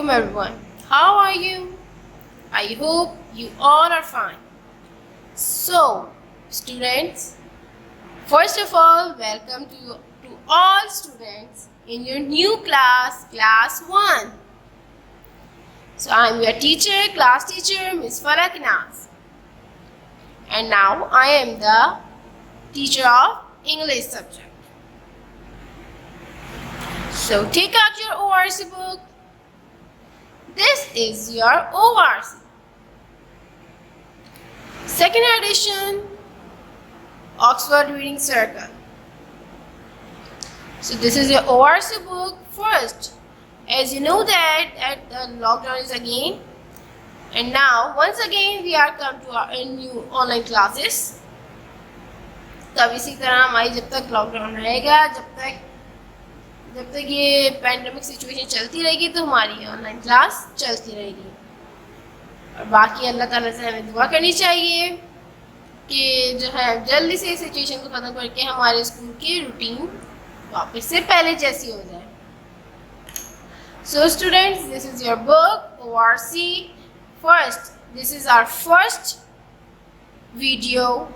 Welcome everyone. How are you? I hope you all are fine. So, students, first of all, welcome to all students in your new class, class 1. So, I am your teacher, class teacher, Miss Falak Naz. And now I am the teacher of English subject. So, take out your ORC book. This is your ORC. Second edition, Oxford Reading Circle. So this is your ORC book first. As you know that the lockdown is again. And now once again we are come to our new online classes. तब इसी तरह हमारी जब तक lockdown रहेगा, जब तक ये पैंडेमिक सिचुएशन चलती रहेगी तो हमारी ऑनलाइन क्लास चलती रहेगी. और बाकी अल्लाह ताला से हमें दुआ करनी चाहिए कि जो है जल्दी से सिचुएशन को ख़त्म करके हमारे स्कूल की रूटीन वापस से पहले जैसी हो जाए. So students, this is your book ORC. First, this is our first video.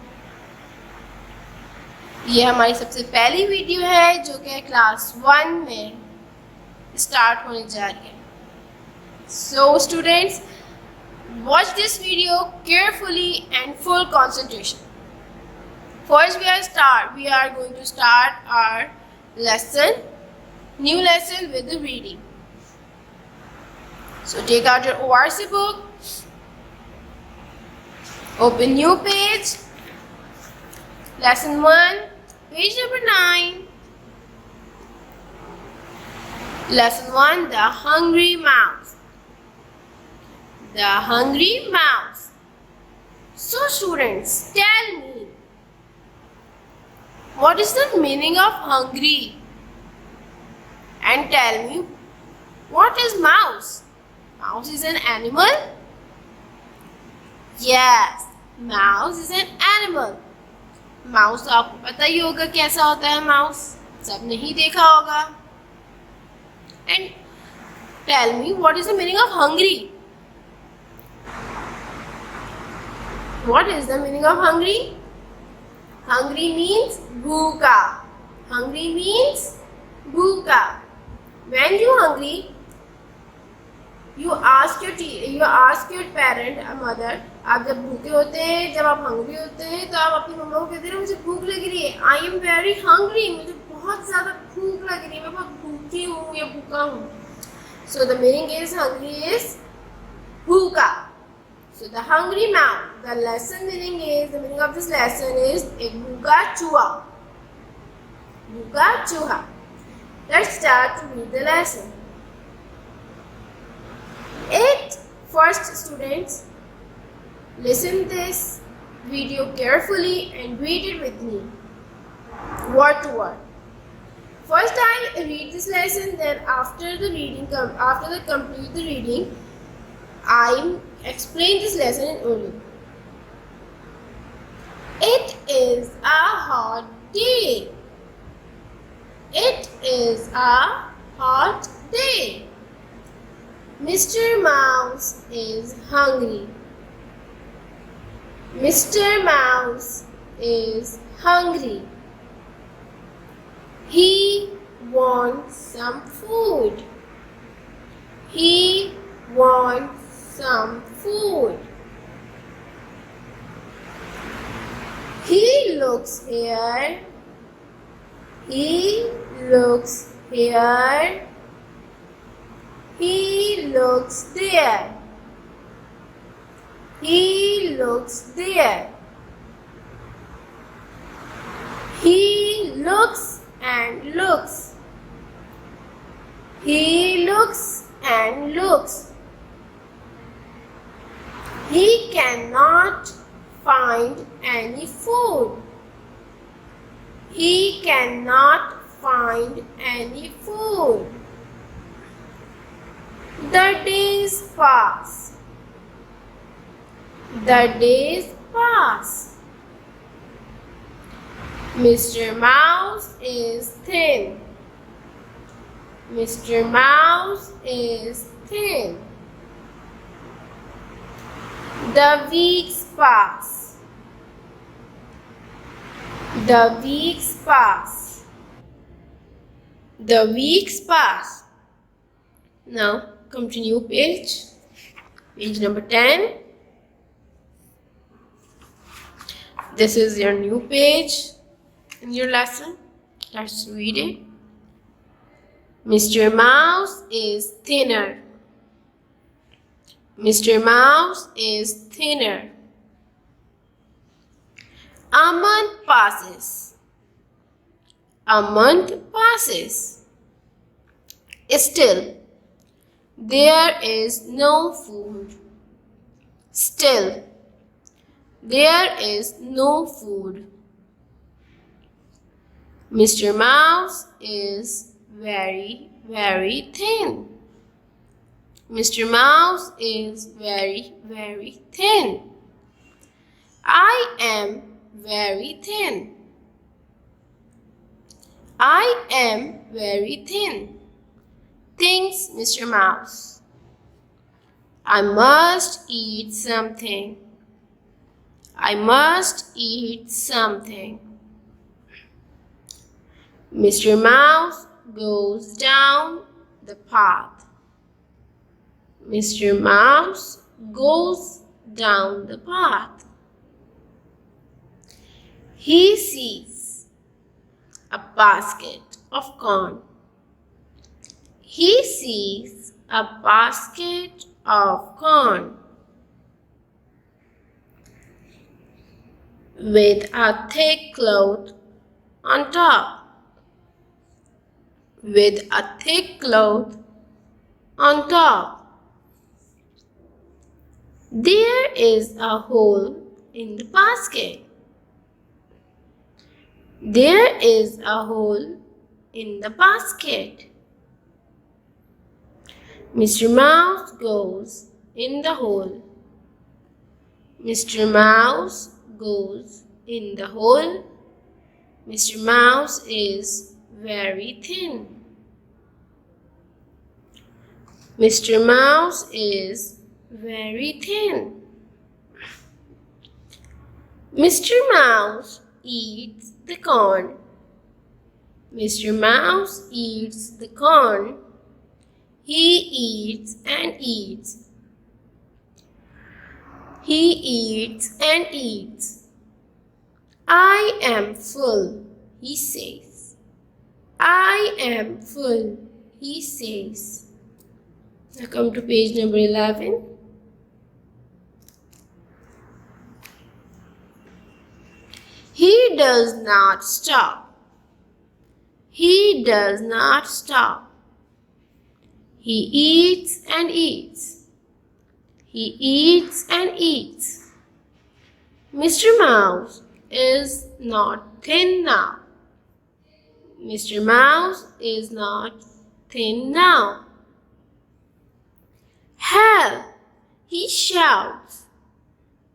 ये हमारी सबसे पहली वीडियो है जो कि क्लास 1 में स्टार्ट होने जा रही है. So students, watch this video carefully and full concentration. First we are going to start our new lesson with the reading. So take out your ORC book, open new page, lesson 1, page number 9. Lesson 1, The Hungry Mouse. The hungry mouse. So students, tell me, what is the meaning of hungry? And tell me, what is mouse? Mouse is an animal? Yes, mouse is an animal. Mouse तो आपको पता ही होगा कैसा होता है mouse. सब नहीं देखा होगा. And tell me, what is the meaning of hungry? What is the meaning of hungry? Hungry means bhuka. Hungry means bhuka. When you hungry, you ask your parent, a mother. आप जब भूखे होते हैं, जब आप hungry होते हैं, तो आप अपनी मम्मा को कहते हैं मुझे भूख लग रही है. I am very hungry. मुझे बहुत ज़्यादा भूख लग रही है. मैं बहुत भूखी हूँ या भूखा हूँ. So the meaning is hungry is bhuka. So the hungry mouse. The meaning of this lesson is एक भूखा चूहा. भूखा चूहा. Let's start to read the lesson. First students, listen this video carefully and read it with me, word to word. First I read this lesson, then after the complete the reading, I explain this lesson in Urdu. It is a hot day. It is a hot day. Mr. Mouse is hungry. Mr. Mouse is hungry. He wants some food. He wants some food. He looks here. He looks here. He looks there. He looks there. He looks and looks. He looks and looks. He cannot find any food. He cannot find any food. The days pass. The days pass. Mr. Mouse is thin. Mr. Mouse is thin. The weeks pass. The weeks pass. The weeks pass. Now come to new page. Page number 10. This is your new page in your lesson. Let's read it. Mr. Mouse is thinner. Mr. Mouse is thinner. A month passes. A month passes. Still, there is no food. Still, there is no food. Mr. Mouse is very, very thin. Mr. Mouse is very, very thin. I am very thin. I am very thin, thinks Mr. Mouse. I must eat something. I must eat something. Mr. Mouse goes down the path. Mr. Mouse goes down the path. He sees a basket of corn. He sees a basket of corn with a thick cloth on top. With a thick cloth on top. There is a hole in the basket. There is a hole in the basket. Mr. Mouse goes in the hole. Mr. Mouse goes in the hole. Mr. Mouse is very thin. Mr. Mouse is very thin. Mr. Mouse eats the corn. Mr. Mouse eats the corn. He eats and eats. He eats and eats. I am full, he says. I am full, he says. Now come to page number 11. He does not stop. He does not stop. He eats and eats. He eats and eats. Mr. Mouse is not thin now. Mr. Mouse is not thin now. Help! He shouts.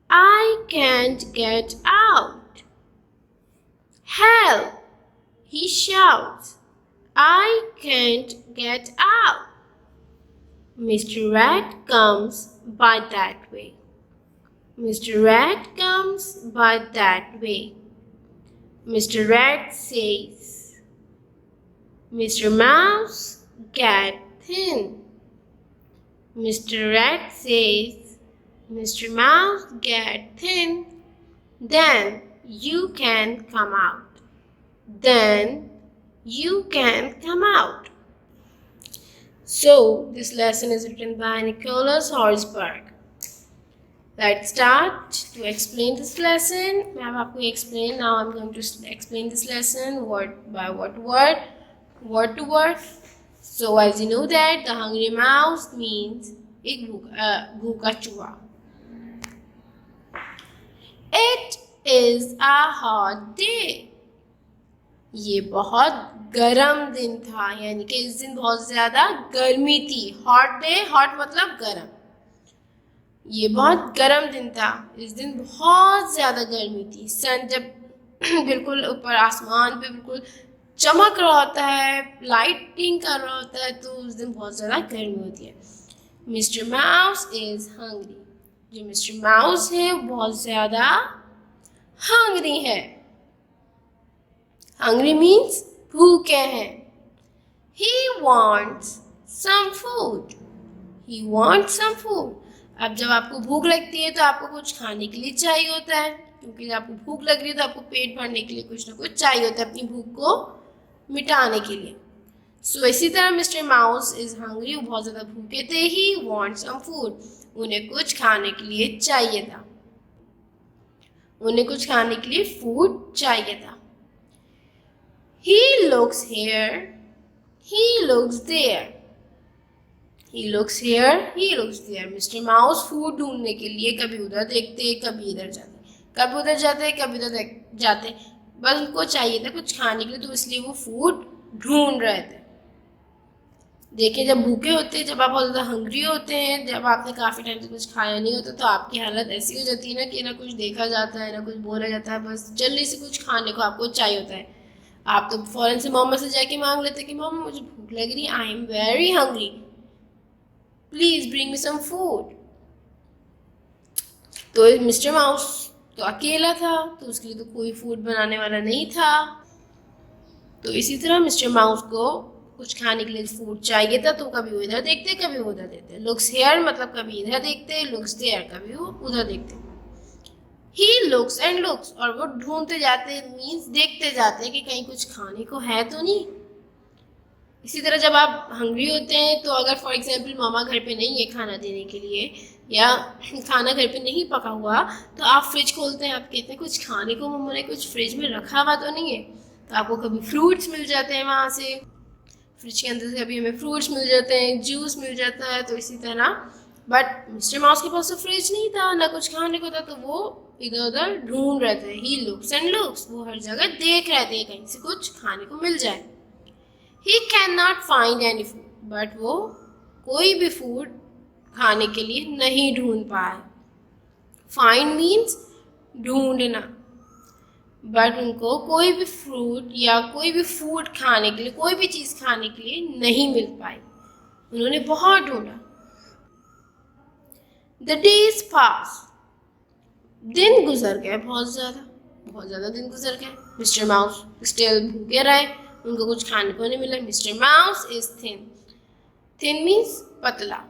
I can't get out. Help! He shouts. I can't get out. Mr. Rat comes by that way. Mr. Rat comes by that way. Mr. Rat says, Mr. Mouse, get thin. Mr. Rat says, Mr. Mouse, get thin. Then you can come out. Then you can come out. So, this lesson is written by Nicholas Horsburgh. Let's start to explain this lesson. I have to explain. Now I'm going to explain this lesson word by word to word. So, as you know that the hungry mouse means bhooka chuha. It is a hot day. ये बहुत गर्म दिन था, यानी कि इस दिन बहुत ज़्यादा गर्मी थी. हॉट डे, हॉट मतलब गर्म. ये बहुत गर्म दिन था. इस दिन बहुत ज़्यादा गर्मी थी. सन जब बिल्कुल ऊपर आसमान पे बिल्कुल चमक रहा होता है, लाइटिंग कर रहा होता है, तो उस दिन बहुत ज़्यादा गर्मी होती है. Mister mouse is hungry. जो मिस्टर माउस है वो बहुत ज़्यादा हंग्री है। हंग्री मीन्स भूखे हैं। He wants some food. He wants some food. अब जब आपको भूख लगती है तो आपको कुछ खाने के लिए चाहिए होता है, क्योंकि जब आपको भूख लग रही है तो आपको पेट भरने के लिए कुछ ना कुछ चाहिए होता है अपनी भूख को मिटाने के लिए। सो इसी तरह मिस्टर माउस इज हंग्री, वो बहुत ज़्यादा भूखे थे। ही वॉन्ट्स सम फूड, उन्हें कुछ खाने के लिए चाहिए था। उन्हें कुछ खाने के लिए फूड चाहिए था। He looks here, he looks there. He looks here, he looks there. Mister mouse food ढूंढने के लिए कभी उधर देखते, कभी इधर जाते, कभी उधर जाते, कभी उधर जाते। बस उनको चाहिए था कुछ खाने के लिए, तो इसलिए वो फूड ढूंढ रहे थे। देखिए, जब भूखे होते हैं, जब आप बहुत ज़्यादा हंग्री होते हैं, जब आपने काफ़ी टाइम से कुछ खाया नहीं होता, तो आपकी हालत ऐसी हो जाती है ना कि ना कुछ देखा जाता है, ना कुछ बोला जाता है, बस जल्दी से कुछ खाने को आपको चाहिए होता है। आप तो फ़ौरन से मम्मा से जाके मांग लेते कि मम्मा मुझे भूख लग रही, I am very hungry, please bring me some food. तो मिस्टर माउस तो अकेला था, तो उसके लिए तो कोई फूड बनाने वाला नहीं था। तो इसी तरह मिस्टर माउस को कुछ खाने के लिए फूड चाहिए था, तो कभी वो इधर देखते, कभी वो उधर देखते। लुक्स हेयर मतलब कभी इधर देखते, लुक्स देयर कभी वो उधर देखते। ही लुक्स एंड लुक्स, और वो ढूंढते जाते मीन्स देखते जाते कि कहीं कुछ खाने को है तो नहीं। इसी तरह जब आप हंग्री होते हैं, तो अगर फॉर एग्जांपल मामा घर पे नहीं है खाना देने के लिए, या खाना घर पे नहीं पका हुआ, तो आप फ्रिज खोलते हैं, आप कहते हैं कुछ खाने को मम्मा ने कुछ फ्रिज में रखा हुआ तो नहीं है। तो आपको कभी फ्रूट्स मिल जाते हैं वहाँ से, फ्रिज के अंदर से कभी हमें फ्रूट्स मिल जाते हैं, जूस मिल जाता है। तो इसी तरह बट मिस्टर माउस के पास तो फ्रिज नहीं था, ना कुछ खाने को था, तो वो इधर उधर ढूंढ रहे थे। ही लुक्स एंड लुक्स, वो हर जगह देख रहे थे कहीं से कुछ खाने को मिल जाए। He can not find any food, but वो कोई भी फूड खाने के लिए नहीं ढूंढ पाए। फाइंड मीन्स ढूंढना, बट उनको कोई भी फ्रूट या कोई भी फूड खाने के लिए, कोई भी चीज़ खाने के लिए नहीं मिल पाई। उन्होंने बहुत ढूंढा। द डेज पास, दिन गुजर गए, बहुत ज़्यादा दिन गुजर गए। मिस्टर माउस स्टिल भूखे रहे, उनको कुछ खाने को नहीं मिला। Mister mouse is thin. Thin means पतला।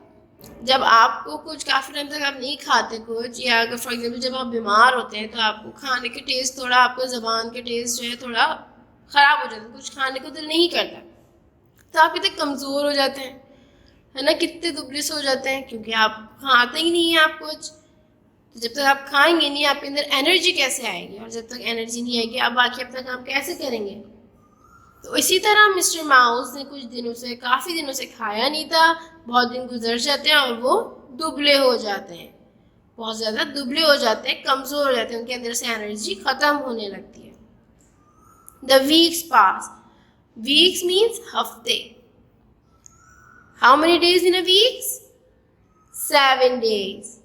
जब आपको कुछ काफ़ी टाइम तक आप नहीं खाते कुछ, या अगर फॉर एग्जाम्पल जब आप बीमार होते हैं, तो आपको खाने के टेस्ट थोड़ा, आपको ज़बान के टेस्ट जो है थोड़ा ख़राब हो जाता है, कुछ खाने को दिल नहीं करता, तो आप कितने कमज़ोर हो जाते हैं, है ना, कितने दुबले से हो जाते हैं, क्योंकि आप खाते ही नहीं हैं आप कुछ। तो जब तक आप खाएंगे नहीं, आपके अंदर एनर्जी कैसे आएगी, और जब तक एनर्जी नहीं आएगी आप बाकी अपना काम कैसे करेंगे। तो इसी तरह मिस्टर माउस ने काफ़ी दिनों से खाया नहीं था, बहुत दिन गुजर जाते हैं और वो दुबले हो जाते हैं, बहुत ज़्यादा दुबले हो जाते हैं, कमज़ोर हो जाते हैं, उनके अंदर से एनर्जी ख़त्म होने लगती है। The weeks pass, weeks means हफ्ते। How many days in a weeks? 7 days.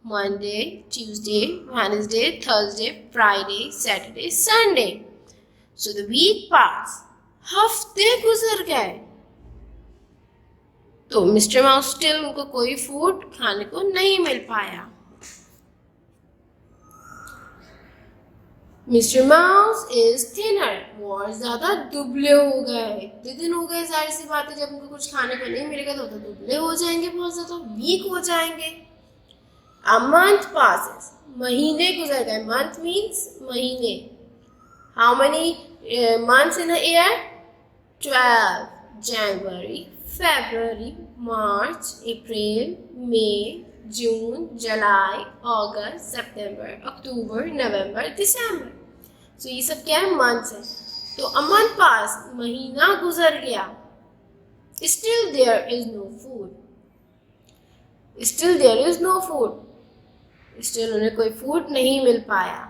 Monday, Tuesday, Wednesday, Thursday, Friday, Saturday, Sunday. So the week passed. हफ्ते गुजर गए, तो मिस्टर माउस स्टिल उनको कोई फूड खाने को नहीं मिल पाया। मिस्टर माउस इज थिनर, बहुत ज्यादा दुबले हो गए। इतने दिन हो गए, जाहिर सी बात है, जब उनको कुछ खाने को नहीं मिलेगा तो दुबले हो जाएंगे, बहुत ज्यादा वीक हो जाएंगे। A month passes, महीने गुजर गए। मंथ मीन्स महीने। How many months in a year? 12. January, February, March, April, May, June, July, August, September, October, November, December. So ये सब क्या है? months है। तो a month pass, महीना गुजर गया। Still there is no food. Still there is no food. Still उन्हें कोई फूड नहीं मिल पाया।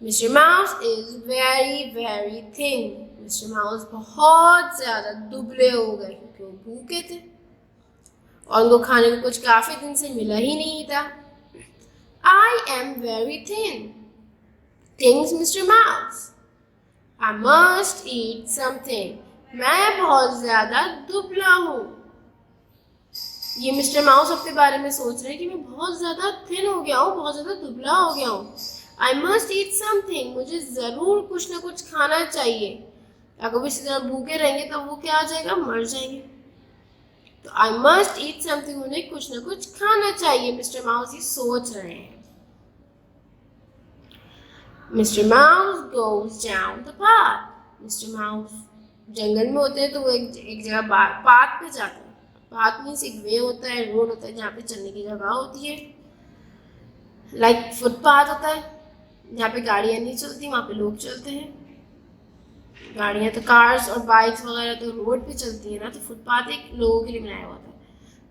Mister mouse is very very thin, mister mouse बहुत ज़्यादा दुबले हो गए, क्योंकि वो भूखे थे और उनको खाने को कुछ काफ़ी दिन से मिला ही नहीं था। आई am very thin, things mister mouse. I must eat something, मैं बहुत ज़्यादा दुबला हूँ। ये मिस्टर माउस अपने बारे में सोच रहे हैं कि मैं बहुत ज़्यादा थिन हो गया हूँ, बहुत ज़्यादा दुबला हो गया हूँ। आई मस्ट ईट समथिंग, मुझे ज़रूर कुछ ना कुछ खाना चाहिए। अगर वो इसी तरह भूखे रहेंगे तो वो क्या आ जाएगा, मर जाएंगे। तो आई मस्ट ईट समथिंग, उन्हें कुछ ना कुछ खाना चाहिए, मिस्टर माउस ये सोच रहे हैं। Mr mouse goes down the path, Mr mouse जंगल में होते हैं तो वो एक जगह पाथ पे जाते हैं। पाथ मीन्स एक वे होता है, रोड होता है जहाँ पे चलने की जगह होती है, लाइक फुटपाथ होता है जहाँ पे गाड़ियाँ नहीं चलती, वहाँ पे लोग चलते हैं। गाड़ियाँ तो कार्स और बाइक्स वगैरह तो रोड पे चलती है ना, तो फुटपाथ एक लोगों के लिए बनाया हुआ था।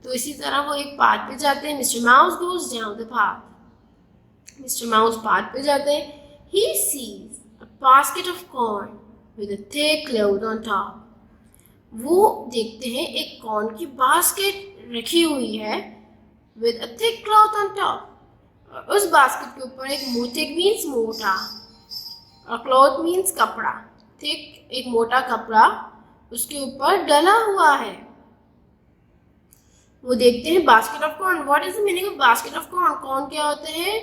तो इसी तरह वो एक पाथ पे जाते हैं। Mr mouse goes down the path, Mr mouse path पे जाते हैं। He sees a basket of corn with a thick cloud on top, वो देखते हैं एक कॉर्न की बास्केट रखी हुई है with a thick cloth on top, और उस बास्केट के ऊपर एक थिक मीन्स मोटा और क्लॉथ मीन्स कपड़ा, थिक एक मोटा कपड़ा उसके ऊपर डला हुआ है। वो देखते हैं basket of corn. What is the meaning of basket of corn? Corn क्या होते हैं?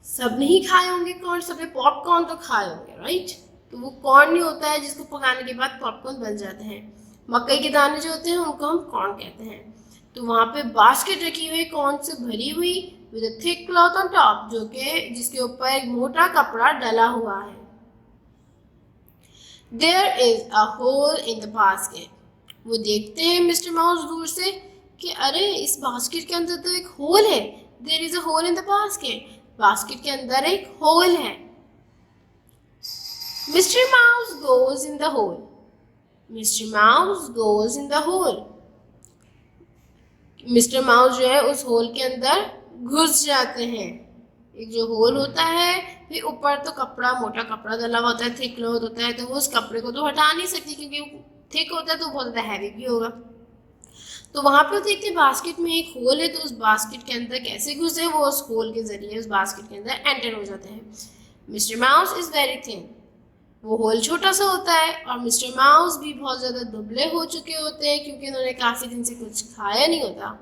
सब नहीं खाए होंगे कॉर्न, सबने पॉपकॉर्न तो खाए होंगे, राइट? तो वो कॉर्न नहीं होता है जिसको पकाने के बाद पॉपकॉर्न बन जाते हैं। मकई के दाने जो होते हैं उनको हम कॉर्न कहते हैं। तो वहाँ पे बास्केट रखी हुई कॉर्न से भरी हुई with a thick cloth on top, जो कि जिसके ऊपर एक मोटा कपड़ा डला हुआ है। There is a hole in the basket. वो देखते हैं मिस्टर माउस दूर से कि अरे इस बास्केट के अंदर तो एक होल है। There is a hole in the basket. Basket के अंदर एक होल है। Mr. Mouse goes in the hole. Mr. Mouse goes in the hole. Mister mouse जो है उस होल के अंदर घुस जाते हैं। एक जो होल होता है, फिर ऊपर तो कपड़ा, मोटा कपड़ा डला हुआ होता है, थिक क्लॉथ होता है, तो वो उस कपड़े को तो हटा नहीं सकती क्योंकि वो थिक होता है तो बहुत ज़्यादा हैवी भी होगा। तो वहाँ पे देखते हैं बास्केट में एक होल है, तो उस बास्केट के अंदर कैसे घुसे, वो उस होल के जरिए उस बास्केट के अंदर एंटर हो जाते हैं। Mr mouse is very thin, वो होल छोटा सा होता है, और मिस्टर माउस भी बहुत ज़्यादा दुबले हो चुके होते हैं क्योंकि उन्होंने काफ़ी दिन से कुछ खाया नहीं होता,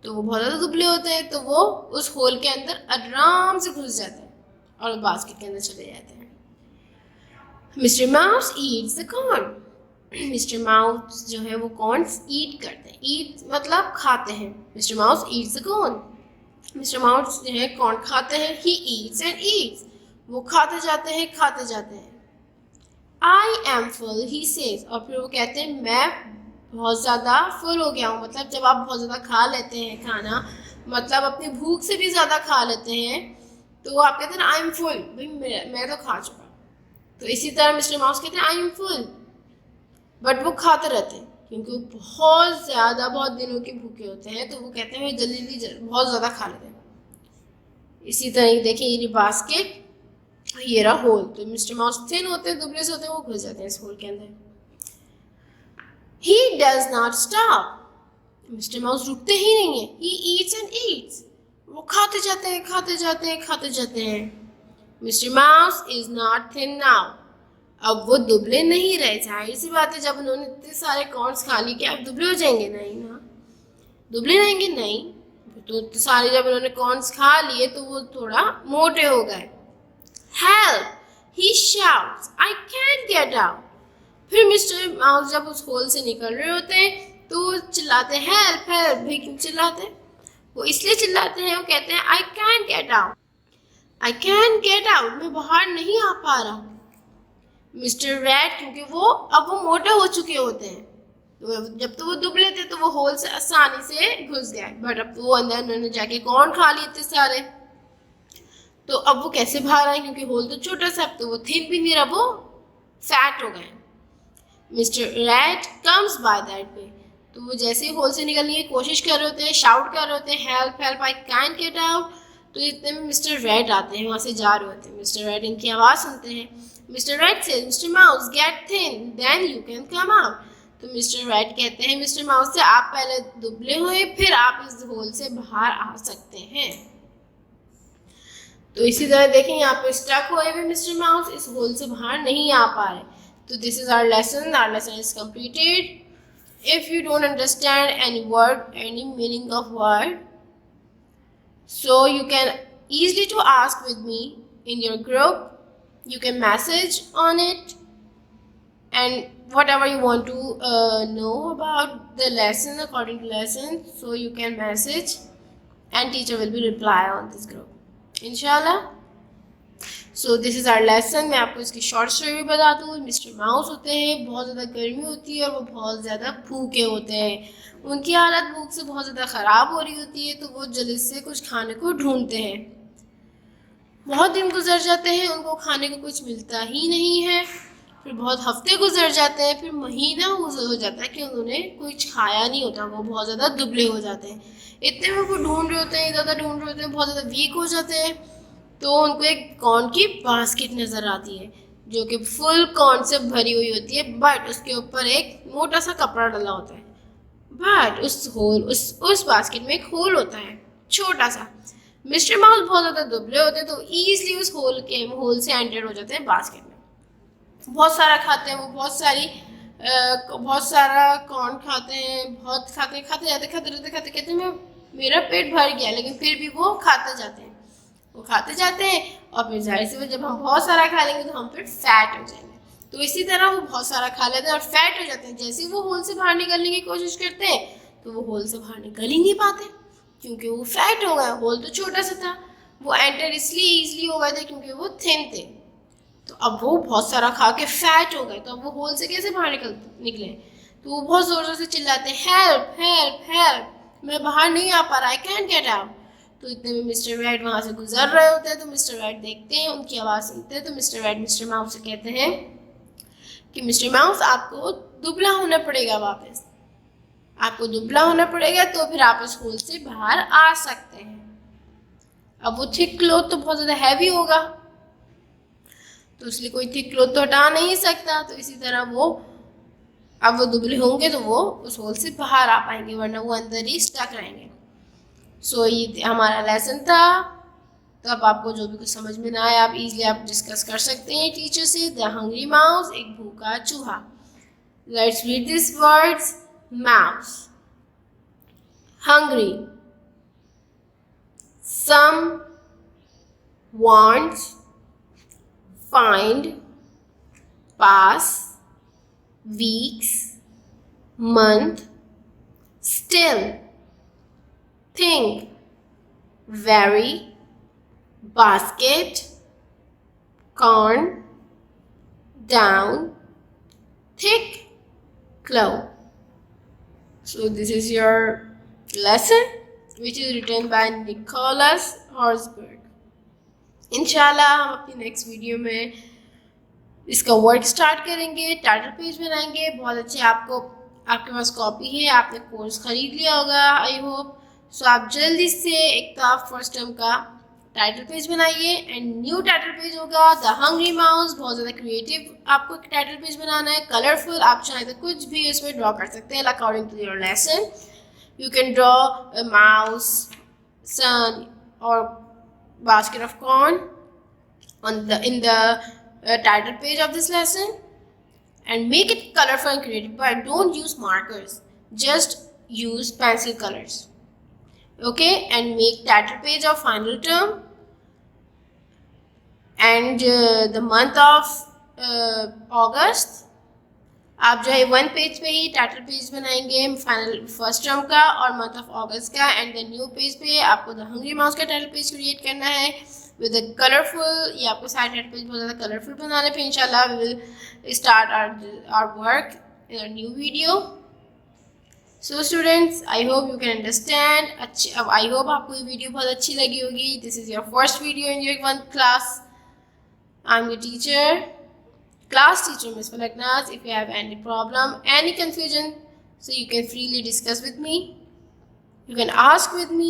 तो वो बहुत ज़्यादा दुबले होते हैं। तो वो उस होल के अंदर आराम से घुस जाते हैं और बास्केट के अंदर चले जाते हैं। Mr mouse eats the corn, mister mouse जो है वो कॉर्न्स ईट करते हैं। ईट मतलब खाते हैं। Mr mouse eats the corn, mister mouse जो है कॉर्न खाते हैं। ही ईट्स एंड ईट्स, वो खाते जाते हैं, खाते जाते हैं। I am full he says, और फिर वो कहते हैं मैं बहुत ज़्यादा फुल हो गया हूँ। मतलब जब आप बहुत ज़्यादा खा लेते हैं खाना, मतलब अपनी भूख से भी ज़्यादा खा लेते हैं, तो आप कहते हैं आई एम फुल, भाई मैं तो खा चुका। तो इसी तरह मिस्टर माउस कहते हैं आई एम फुल, बट वो खाते रहते हैं क्योंकि वो बहुत ज़्यादा बहुत दिनों के भूखे होते हैं, तो वो कहते हैं जल्दी बहुत ज़्यादा खा लेते हैं। इसी तरह देखिए ये बास्केट, ये रहा होल। तो मिस्टर माउस थिन होते हैं, दुबले से होते हैं, वो घुस जाते हैं इस होल के अंदर। He does not stop. Mister mouse रुकते ही नहीं है। He eats and eats. वो खाते जाते हैं, खाते जाते हैं, खाते जाते हैं। Mr mouse is not thin now. अब वो दुबले नहीं रहे। जाहिर सी बात है, जब उन्होंने इतने सारे कॉर्न्स खा लिए कि अब दुबले हो जाएंगे? नहीं ना, दुबले रहेंगे नहीं। तो सारे जब उन्होंने कॉर्न्स खा लिए तो वो थोड़ा मोटे हो गए। Help! He shouts. I can't get out. फिर मिस्टर माउस जब उस होल से निकल रहे होते हैं तो चिल्लाते हैं हेल्प हेल्प। भाई क्यों चिल्लाते हैं? वो इसलिए चिल्लाते हैं, वो कहते हैं I can get out, I can get out, मैं बाहर नहीं आ पा रहा। मिस्टर रैट, क्योंकि अब वो मोटे हो चुके होते हैं, तो जब तो वो दुबले थे तो वो होल से आसानी से घुस गए, बट अब वो अंदर उन्होंने जाके कॉर्न खा लिए थे सारे, तो अब वो कैसे बाहर आए? क्योंकि होल तो छोटा सा, अब तो वो थिन भी नहीं रहा, वो फैट हो गए। Mister rat comes by that way, तो वो जैसे ही होल से निकलने की कोशिश कर रहे होते हैं, शाउट कर रहे होते हैं help help I can get out, तो इतने में मिस्टर रैट आते हैं, वहाँ से जा रहे होते हैं। मिस्टर रैट इनकी आवाज़ सुनते हैं। मिस्टर रैट से mister mouse get thin then you can come out, तो मिस्टर रैट कहते हैं मिस्टर माउस से आप पहले दुबले हुए फिर आप इस होल से बाहर आ सकते हैं। तो इसी तरह देखें यहाँ पे स्टक हुए हुए मिस्टर माउस इस होल से बाहर नहीं आ पा रहे। तो this is our lesson. Our lesson is completed. if you don't understand any word, any meaning of word, so you can easily to ask with me in your group. You can message on it, and whatever you want to know about the lesson according to lesson, so you can message and teacher will be reply on this group, inshallah. So this is our lesson. मैं आपको इसकी short story भी बता दूँ. Mister mouse होते हैं, बहुत ज़्यादा गर्मी होती है और वो बहुत ज़्यादा भूखे होते हैं. उनकी हालत भूख से बहुत ज़्यादा ख़राब हो रही होती है, तो वो जल्दी से कुछ खाने को ढूंढते हैं. बहुत दिन गुजर जाते हैं, उनको खाने को कुछ मिलता ही नहीं है. फिर बहुत हफ्ते गुजर जाते हैं, फिर महीना हो जाता है कि उन्होंने कुछ खाया नहीं होता. वो बहुत ज़्यादा दुबले हो जाते हैं. इतने में वो ढूंढ रहे होते हैं, ज़्यादा ढूंढ रहे होते हैं, बहुत ज़्यादा वीक हो जाते हैं. तो उनको एक कॉर्न की बास्केट नज़र आती है जो कि फुल कॉर्न से भरी हुई होती है, बट उसके ऊपर एक मोटा सा कपड़ा डला होता है. बट उस बास्केट में एक होल होता है, छोटा सा. मिस्टर माउस बहुत ज़्यादा दुबले होते हैं, तो ईजिली उस होल से एंटर हो जाते हैं बास्केट में. बहुत सारा खाते हैं वो, बहुत सारा कॉर्न खाते हैं. बहुत खाते कहते हैं मेरा पेट भर गया, लेकिन फिर भी वो खाते जाते हैं. और फिर जाहिर से जब हम बहुत सारा खा लेंगे तो हम फिर फैट हो जाएंगे. तो इसी तरह वो बहुत सारा खा लेते हैं और फैट हो जाते हैं. जैसे ही वो होल से बाहर निकलने की कोशिश करते हैं तो वो होल से बाहर निकल ही नहीं पाते, क्योंकि वो फैट हो गए. होल तो छोटा सा था, वो एंटर इसलिए ईजिली हो गए थे क्योंकि वो थिन थे. तो अब वो बहुत सारा खा के फैट हो गए, तो अब वो होल से कैसे बाहर निकले. तो वो बहुत ज़ोर ज़ोर से चिल्लाते हैं, हेल्प हेल्प हेल्प, मैं बाहर नहीं आ पा रहा, आई कैन गेट आउट. तो इतने में मिस्टर रैट वहाँ से गुजर रहे होते हैं. तो मिस्टर रैट देखते हैं, उनकी आवाज़ सुनते हैं. तो मिस्टर रैट मिस्टर माउस से कहते हैं कि मिस्टर माउस आपको दुबला होना पड़ेगा, वापस आपको दुबला होना पड़ेगा, तो फिर आप इस होल से बाहर आ सकते हैं. अब वो थिक क्लॉथ तो बहुत ज़्यादा हैवी होगा, तो इसलिए कोई थिक क्लॉथ तो हटा नहीं सकता. तो इसी तरह अब वो दुबले होंगे तो वो उस होल से बाहर आ पाएंगे, वरना वो अंदर ही स्टक रहेंगे. सो ये हमारा लेसन था. तो अब आपको जो भी कुछ समझ में ना आए आप इजीली आप डिस्कस कर सकते हैं टीचर से. द हंग्री माउस, एक भूखा चूहा. Let's read this words. Mouse, hungry, some, wants, find, pass, weeks, month, still, think, very, basket, corn, down, thick, cloth. So this is your lesson, which is written by Nicholas Horsburgh. इंशाल्लाह हम अपनी next video में इसका work start करेंगे, title page बनाएंगे. बहुत अच्छे, आपके पास कॉपी है, आपने कोर्स खरीद लिया होगा आई होप. सो आप जल्दी से एक तो आप फर्स्ट टर्म का टाइटल पेज बनाइए, एंड न्यू टाइटल पेज होगा द हंग्री माउस. बहुत ज़्यादा क्रिएटिव आपको टाइटल पेज बनाना है, कलरफुल. आप चाहे तो कुछ भी उसमें ड्रॉ कर सकते हैं according to your lesson. You can draw a mouse, sun और basket of corn in the title page of this lesson, and make it colorful and creative, but don't use markers, just use pencil colors. Okay, and make title page of final term and the month of August. आप जो है 1 page पे ही title page बनाएंगे final first term का और month of अगस्त का. And the new page पे आपको द हंग्री माउस का टाइटल पेज क्रिएट करना है विद अ कलरफुल. ये आपको सारे टाइटल पेज बहुत ज़्यादा कलरफुल बनाने पे इंशाल्लाह we will start our work in a new video. So students, I hope you can understand. अब आई होप आपको ये वीडियो बहुत अच्छी लगी होगी. This is your first video in your 1 class. I am your teacher, class teacher Miss Falaknaz. If you have any problem, any confusion, so you can freely discuss with me. You can ask with me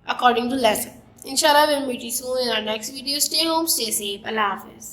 according to lesson. Inshallah, we'll meet you soon in our next video. Stay home, stay safe. Allah Hafiz.